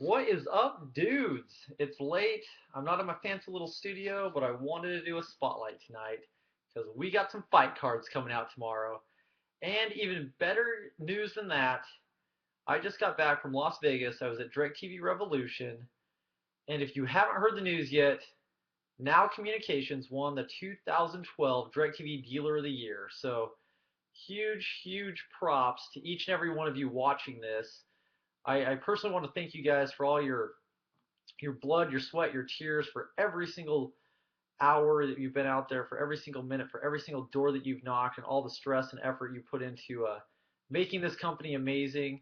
What is up, dudes? It's late. I'm not in my fancy little studio, but I wanted to do a spotlight tonight because we got some fight cards coming out tomorrow. And even better news than that, I just got back from Las Vegas. I was at DirecTV Revolution. And if you haven't heard the news yet, Now Communications won the 2012 DirecTV Dealer of the Year. So huge, huge props to each and every one of you watching this. I personally want to thank you guys for all your blood, your sweat, your tears for every single hour that you've been out there, for every single minute, for every single door that you've knocked, and all the stress and effort you put into making this company amazing.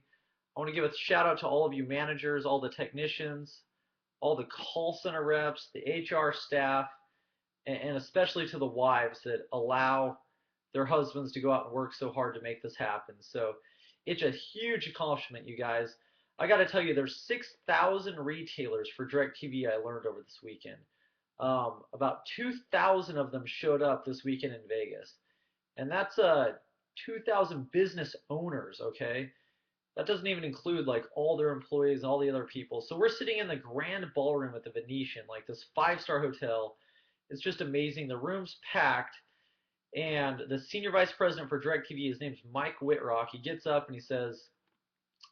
I want to give a shout out to all of you managers, all the technicians, all the call center reps, the HR staff, and especially to the wives that allow their husbands to go out and work so hard to make this happen. So it's a huge accomplishment, you guys. I got to tell you, there's 6,000 retailers for DirecTV I learned over this weekend. About 2,000 of them showed up this weekend in Vegas. And that's 2,000 business owners, okay? That doesn't even include like all their employees and all the other people. So we're sitting in the grand ballroom at the Venetian, like this five-star hotel. It's just amazing. The room's packed, and the senior vice president for DirecTV, his name's Mike Whitrock. He gets up and he says,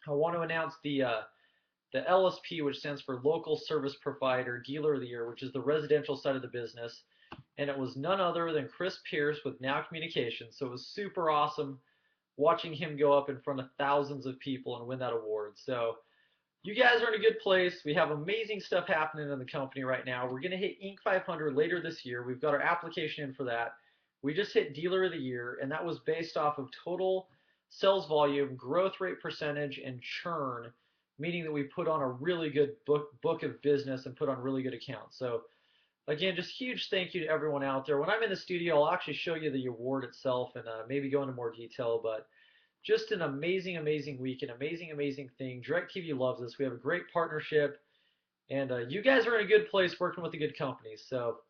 "I want to announce the LSP, which stands for Local Service Provider Dealer of the Year, which is the residential side of the business." And it was none other than Chris Pierce with Now Communications. So it was super awesome watching him go up in front of thousands of people and win that award. So you guys are in a good place. We have amazing stuff happening in the company right now. We're going to hit Inc. 500 later this year. We've got our application in for that. We just hit Dealer of the Year, and that was based off of total sales volume, growth rate percentage, and churn, meaning that we put on a really good book of business and put on really good accounts. So again, just huge thank you to everyone out there. When I'm in the studio, I'll actually show you the award itself and maybe go into more detail, but just an amazing, amazing week, an amazing, amazing thing. DirecTV loves us. We have a great partnership, and you guys are in a good place working with a good company. So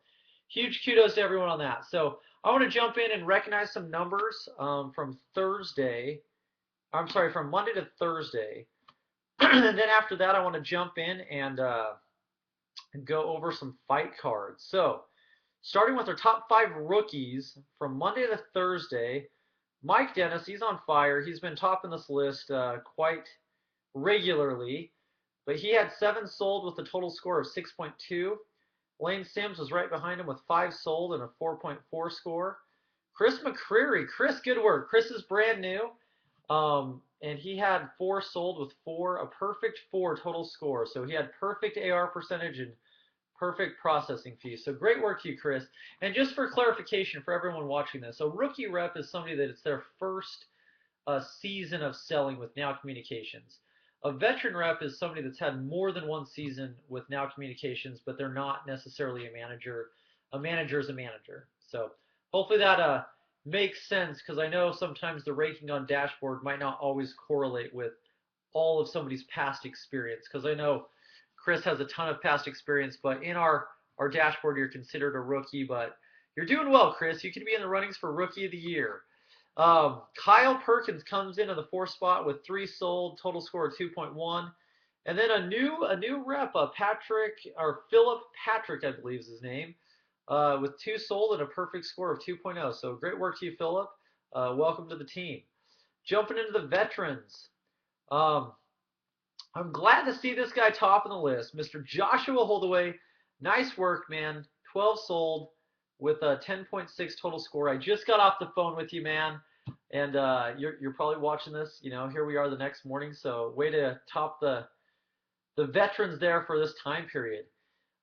huge kudos to everyone on that. So I want to jump in and recognize some numbers from Thursday. I'm sorry, from Monday to Thursday. And then after that, I want to jump in and go over some fight cards. So starting with our top 5 rookies from Monday to Thursday, Mike Dennis, he's on fire. He's been topping this list quite regularly, but he had 7 sold with a total score of 6.2. Lane Sims was right behind him with 5 sold and a 4.4 score. Chris McCreary, Chris, good work. Chris is brand new, and he had 4 sold with a perfect 4 total score. So he had perfect AR percentage and perfect processing fee. So great work to you, Chris. And just for clarification for everyone watching this, a rookie rep is somebody that it's their first season of selling with Now Communications. A veteran rep is somebody that's had more than one season with Now Communications, but they're not necessarily a manager. A manager is a manager. So hopefully that makes sense, because I know sometimes the ranking on dashboard might not always correlate with all of somebody's past experience, because I know Chris has a ton of past experience, but in our dashboard, you're considered a rookie. But you're doing well, Chris. You could be in the runnings for Rookie of the Year. Kyle Perkins comes in the 4th spot with 3 sold, total score of 2.1. And then a new rep, Philip Patrick, I believe is his name, with 2 sold and a perfect score of 2.0. So great work to you, Philip. Welcome to the team. Jumping into the veterans. I'm glad to see this guy top of the list, Mr. Joshua Holdaway. Nice work, man. 12 sold with a 10.6 total score. I just got off the phone with you, man, and you're probably watching this. You know, here we are the next morning. So way to top the veterans there for this time period.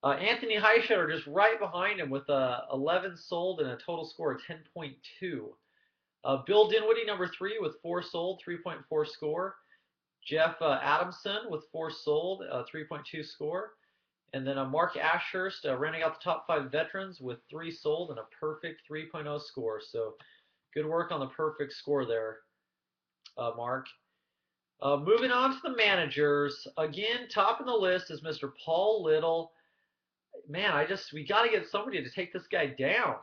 Anthony Highshutter just right behind him with 11 sold and a total score of 10.2. Bill Dinwiddie, number 3, with 4 sold, 3.4 score. Jeff Adamson with 4 sold, 3.2 score. And then Mark Ashurst rounding out the top 5 veterans with 3 sold and a perfect 3.0 score. So good work on the perfect score there, Mark. Moving on to the managers. Again, top of the list is Mr. Paul Little. Man, we got to get somebody to take this guy down.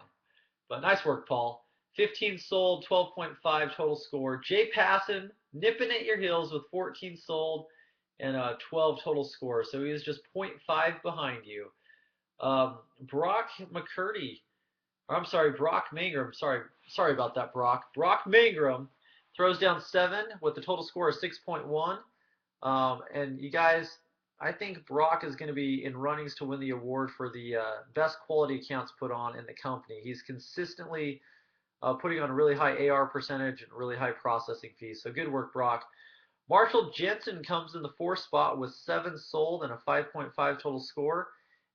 But nice work, Paul. 15 sold, 12.5 total score. Jay Passon nipping at your heels with 14 sold and 12 total score. So he is just point 0.5 behind you. Brock McCurdy, or I'm sorry, Brock Mangrum. Sorry about that, Brock. Brock Mangrum throws down 7 with the total score of 6.1. And you guys, I think Brock is going to be in runnings to win the award for the best quality accounts put on in the company. He's consistently putting on a really high AR percentage and really high processing fees. So good work, Brock. Marshall Jensen comes in the 4th spot with 7 sold and a 5.5 total score.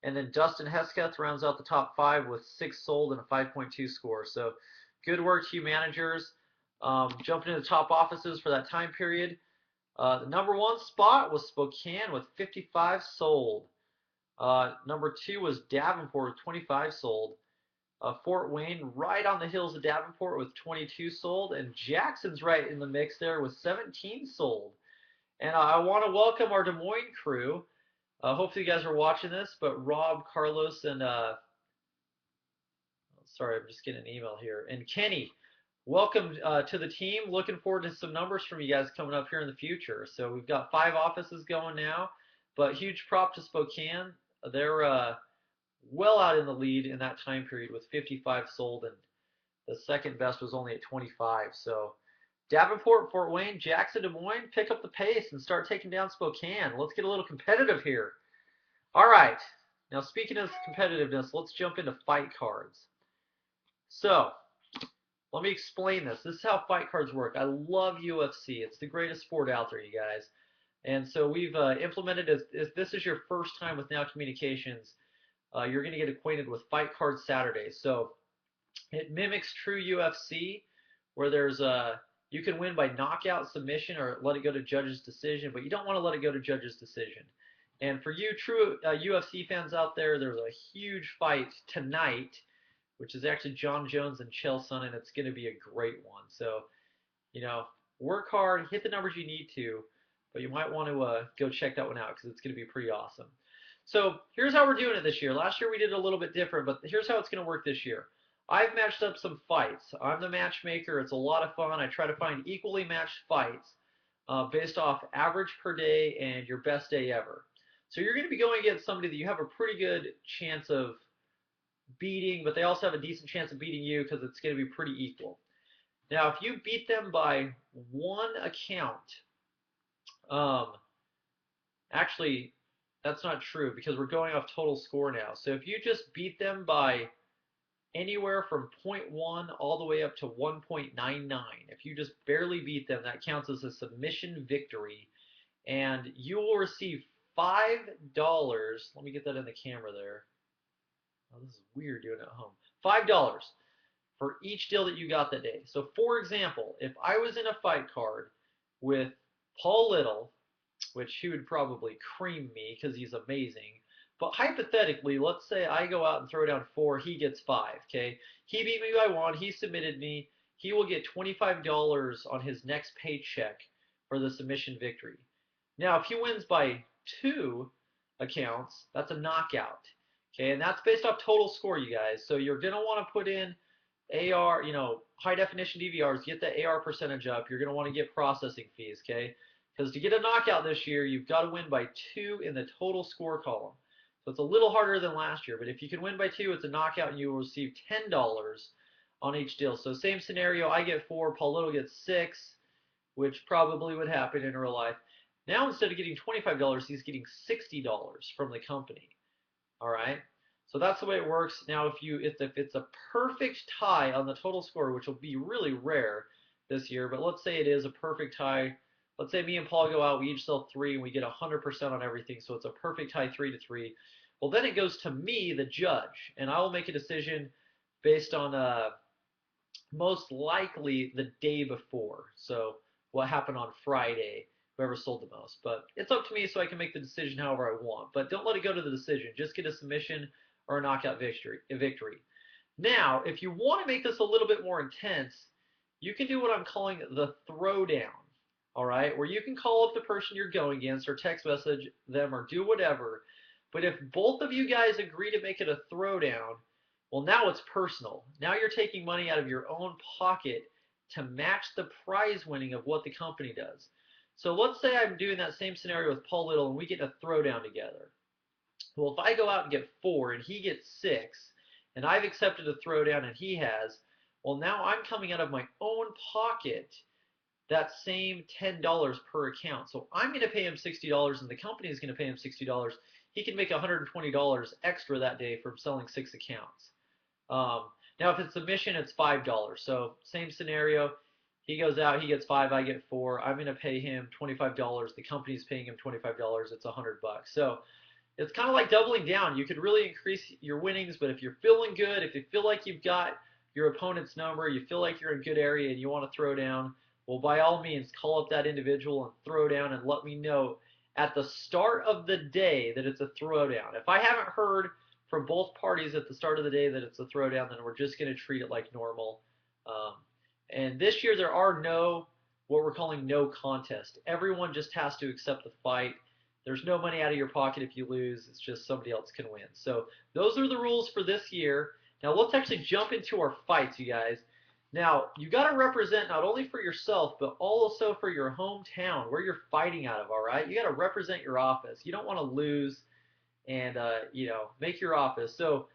And then Dustin Hesketh rounds out the top 5 with 6 sold and a 5.2 score. So good work to you managers. Jumping into the top offices for that time period. The number 1 spot was Spokane with 55 sold. Number 2 was Davenport with 25 sold. Fort Wayne right on the heels of Davenport with 22 sold, and Jackson's right in the mix there with 17 sold. And I want to welcome our Des Moines crew. Hopefully you guys are watching this, but Rob, Carlos, and sorry, I'm just getting an email here, and Kenny, welcome to the team. Looking forward to some numbers from you guys coming up here in the future. So we've got 5 offices going now, but huge prop to Spokane. They're well out in the lead in that time period with 55 sold, and the second best was only at 25. So Davenport, Fort Wayne, Jackson, Des Moines, pick up the pace and start taking down Spokane. Let's get a little competitive here. All right. Now, speaking of competitiveness, let's jump into fight cards. So, let me explain this. This is how fight cards work. I love UFC. It's the greatest sport out there, you guys. And so we've implemented, if this is your first time with Now Communications, you're going to get acquainted with Fight Card Saturdays. So it mimics true UFC, where there's you can win by knockout, submission, or let it go to judge's decision, but you don't want to let it go to judge's decision. And for you true UFC fans out there, there's a huge fight tonight, which is actually John Jones and Chael Sonnen, and it's going to be a great one. So, you know, work hard, hit the numbers you need to, but you might want to go check that one out because it's going to be pretty awesome. So here's how we're doing it this year. Last year we did it a little bit different, but here's how it's going to work this year. I've matched up some fights. I'm the matchmaker. It's a lot of fun. I try to find equally matched fights based off average per day and your best day ever. So you're going to be going against somebody that you have a pretty good chance of beating, but they also have a decent chance of beating you because it's going to be pretty equal. Now, if you beat them by 1 account, actually, that's not true because we're going off total score now. So if you just beat them by anywhere from 0.1 all the way up to 1.99, if you just barely beat them, that counts as a submission victory. And you will receive $5. Let me get that in the camera there. Oh, this is weird doing it at home. $5 for each deal that you got that day. So for example, if I was in a fight card with Paul Little, which he would probably cream me because he's amazing. But hypothetically, let's say I go out and throw down 4, he gets 5, okay? He beat me by 1, he submitted me, he will get $25 on his next paycheck for the submission victory. Now, if he wins by 2 accounts, that's a knockout, okay? And that's based off total score, you guys. So you're going to want to put in AR, high definition DVRs, get the AR percentage up. You're going to want to get processing fees, okay? Because to get a knockout this year, you've got to win by 2 in the total score column. So it's a little harder than last year, but if you can win by 2, it's a knockout and you will receive $10 on each deal. So same scenario, I get 4, Paul Little gets 6, which probably would happen in real life. Now instead of getting $25, he's getting $60 from the company. All right? So that's the way it works. Now if it's a perfect tie on the total score, which will be really rare this year, but let's say it is a perfect tie. Let's say me and Paul go out, we each sell 3, and we get 100% on everything, so it's a perfect tie 3-3. Well, then it goes to me, the judge, and I will make a decision based on most likely the day before. So what happened on Friday, whoever sold the most. But it's up to me, so I can make the decision however I want. But don't let it go to the decision. Just get a submission or a knockout victory. Now, if you want to make this a little bit more intense, you can do what I'm calling the throwdown. All right, where you can call up the person you're going against or text message them or do whatever. But if both of you guys agree to make it a throwdown, well, now it's personal. Now you're taking money out of your own pocket to match the prize winning of what the company does. So let's say I'm doing that same scenario with Paul Little and we get a throwdown together. Well, if I go out and get 4 and he gets 6, and I've accepted a throwdown and he has, well, now I'm coming out of my own pocket that same $10 per account. So I'm going to pay him $60 and the company is going to pay him $60. He can make $120 extra that day from selling 6 accounts. Um, Now, if it's a mission, it's $5. So same scenario. He goes out, he gets 5, I get 4. I'm going to pay him $25. The company's paying him $25. It's $100. So it's kind of like doubling down. You could really increase your winnings, but if you're feeling good, if you feel like you've got your opponent's number, you feel like you're in a good area and you want to throw down, well, by all means, call up that individual and throw down and let me know at the start of the day that it's a throwdown. If I haven't heard from both parties at the start of the day that it's a throwdown, then we're just going to treat it like normal. Um, and this year there are what we're calling no contest. Everyone just has to accept the fight. There's no money out of your pocket if you lose. It's just somebody else can win. So those are the rules for this year. Now let's actually jump into our fights, you guys. Now, you got to represent not only for yourself, but also for your hometown, where you're fighting out of, all right? You got to represent your office. You don't want to lose and, make your office. So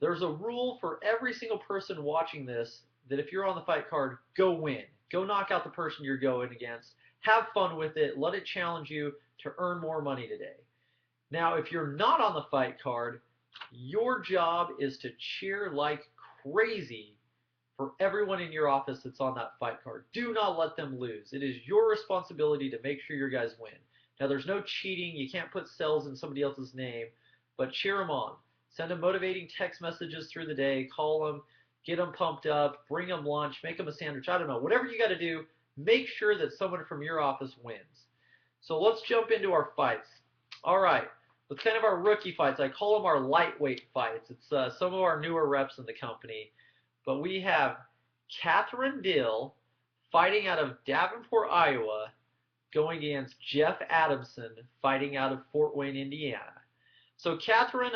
there's a rule for every single person watching this that if you're on the fight card, go win. Go knock out the person you're going against. Have fun with it. Let it challenge you to earn more money today. Now, if you're not on the fight card, your job is to cheer like crazy for everyone in your office that's on that fight card. Do not let them lose. It is your responsibility to make sure your guys win. Now, there's no cheating. You can't put cells in somebody else's name, but cheer them on. Send them motivating text messages through the day. Call them. Get them pumped up. Bring them lunch. Make them a sandwich. I don't know. Whatever you got to do, make sure that someone from your office wins. So let's jump into our fights. All right. With kind of our rookie fights, I call them our lightweight fights. It's some of our newer reps in the company. But we have Catherine Dill fighting out of Davenport, Iowa, going against Jeff Adamson fighting out of Fort Wayne, Indiana. So Catherine,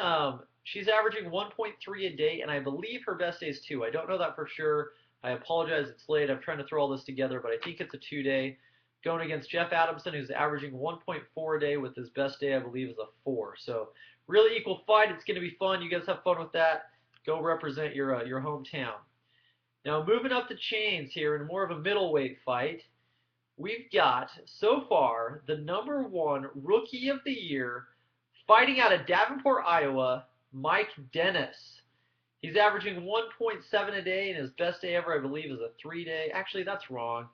she's averaging 1.3 a day, and I believe her best day is 2. I don't know that for sure. I apologize, it's late. I'm trying to throw all this together, but I think it's a 2-day. Going against Jeff Adamson, who's averaging 1.4 a day with his best day, I believe, is a 4. So really equal fight. It's going to be fun. You guys have fun with that. Go represent your hometown. Now moving up the chains here in more of a middleweight fight, we've got so far the #1 Rookie of the Year fighting out of Davenport, Iowa, Mike Dennis. He's averaging 1.7 a day, and his best day ever, I believe, is a 3-day. Actually, that's wrong.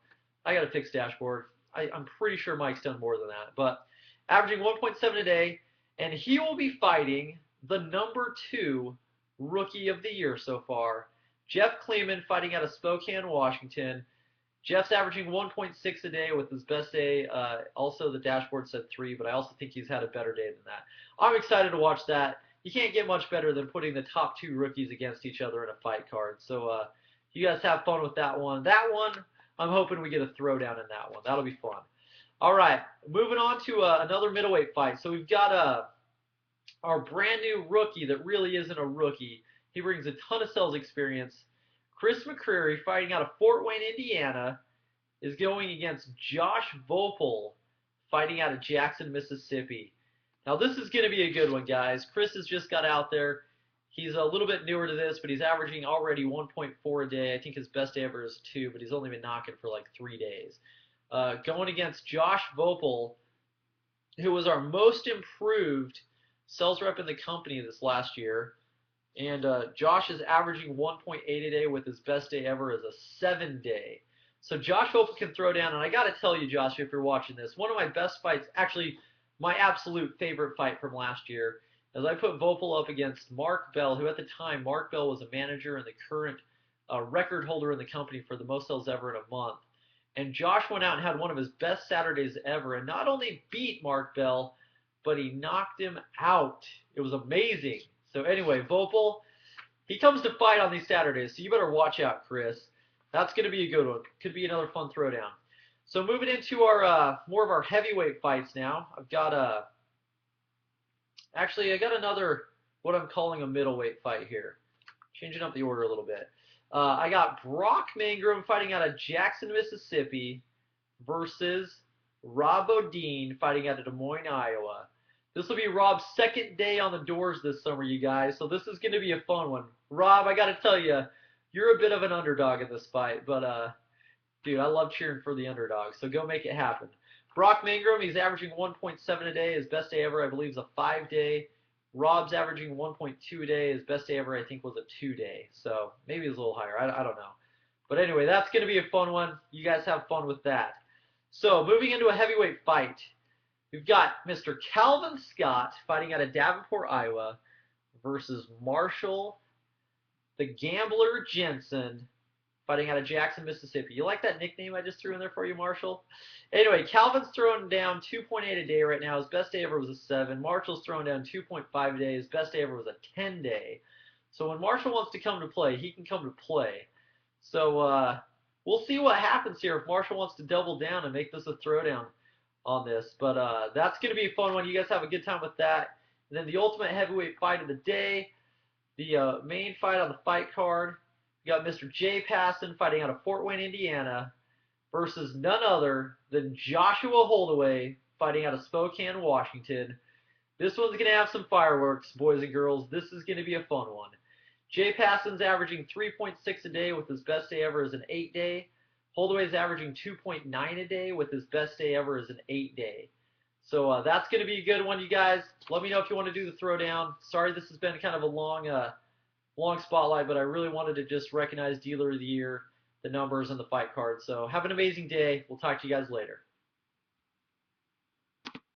I got to fix dashboard. I'm pretty sure Mike's done more than that, but averaging 1.7 a day, and he will be fighting the #2 Rookie of the Year so far, Jeff Kleeman, fighting out of Spokane, Washington. Jeff's averaging 1.6 a day with his best day. Also, the dashboard said 3, but I also think he's had a better day than that. I'm excited to watch that. You can't get much better than putting the top 2 rookies against each other in a fight card. So you guys have fun with that one. That one, I'm hoping we get a throwdown in that one. That'll be fun. All right, moving on to another middleweight fight. So we've got our brand new rookie that really isn't a rookie. He brings a ton of sales experience. Chris McCreary, fighting out of Fort Wayne, Indiana, is going against Josh Vopel, fighting out of Jackson, Mississippi. Now this is going to be a good one, guys. Chris has just got out there. He's a little bit newer to this, but he's averaging already 1.4 a day. I think his best day ever is 2, but he's only been knocking for like 3 days. Going against Josh Vopel, who was our most improved sales rep in the company this last year. And Josh is averaging 1.8 a day with his best day ever as a 7-day. So Josh Vopel can throw down. And I got to tell you, Josh, if you're watching this, one of my best fights, actually my absolute favorite fight from last year, as I put Vopel up against Mark Bell, who at the time, Mark Bell was a manager and the current record holder in the company for the most sales ever in a month. And Josh went out and had one of his best Saturdays ever and not only beat Mark Bell, but he knocked him out. It was amazing. So anyway, Vopel, he comes to fight on these Saturdays, so you better watch out, Chris. That's going to be a good one. Could be another fun throwdown. So moving into our more of our heavyweight fights now. I've got actually I got another what I'm calling a middleweight fight here. Changing up the order a little bit. I got Brock Mangrum fighting out of Jackson, Mississippi versus Rob Bodine fighting out of Des Moines, Iowa. This will be Rob's second day on the doors this summer, you guys. So this is going to be a fun one. Rob, I got to tell you, you're a bit of an underdog in this fight, but dude, I love cheering for the underdog. So go make it happen. Brock Mangrum, he's averaging 1.7 a day. His best day ever, I believe, is a 5-day. Rob's averaging 1.2 a day. His best day ever, I think, was a 2-day. So maybe it's a little higher. I don't know. But anyway, that's going to be a fun one. You guys have fun with that. So moving into a heavyweight fight, we've got Mr. Calvin Scott fighting out of Davenport, Iowa, versus Marshall the Gambler Jensen fighting out of Jackson, Mississippi. You like that nickname I just threw in there for you, Marshall? Anyway, Calvin's throwing down 2.8 a day right now. His best day ever was a 7. Marshall's throwing down 2.5 a day. His best day ever was a 10-day. So when Marshall wants to come to play, he can come to play. So we'll see what happens here if Marshall wants to double down and make this a throwdown on this. But that's going to be a fun one. You guys have a good time with that. And then the ultimate heavyweight fight of the day, the main fight on the fight card, we got Mr. Jay Passon fighting out of Fort Wayne, Indiana, versus none other than Joshua Holdaway fighting out of Spokane, Washington. This one's going to have some fireworks, boys and girls. This is going to be a fun one. Jay Passon's averaging 3.6 a day with his best day ever as an 8-day. Holdaway's averaging 2.9 a day with his best day ever as an 8-day. So that's going to be a good one, you guys. Let me know if you want to do the throwdown. Sorry this has been kind of a long spotlight, but I really wanted to just recognize Dealer of the Year, the numbers, and the fight card. So have an amazing day. We'll talk to you guys later.